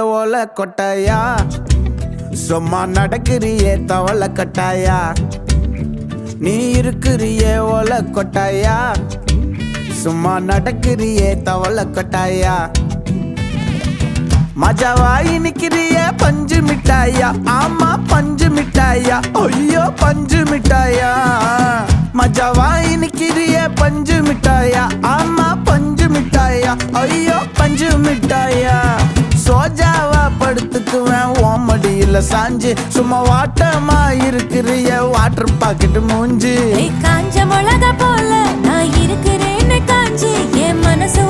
ஓல கொட்டாயா சும்மா நடக்கிறியே தவள கட்டாயா நீ இருக்கிறியே ஓல கொட்டாயா சும்மா நடக்கிறியே தவள கொட்டாயா மஜாவாயி நிக்கிறியே பஞ்சு மிட்டாயா ஆமா பஞ்சு மிட்டாயா ஐயோ பஞ்சு மிட்டாயா மஜாவாயி நிக்கிறியே பஞ்சு மிட்டாயா ஆமா பஞ்சு மிட்டாயா ஐயோ பஞ்சு மிட்டாயா சோஜாவா படுத்துக்குவேன் ஓமடியில சாஞ்சு சும்மா வாட்டமா இருக்கிறிய வாட்டர் பாக்கெட் மூஞ்சி காஞ்ச மிளகா போல நான் இருக்கிறேன்னு காஞ்சி என் மனசு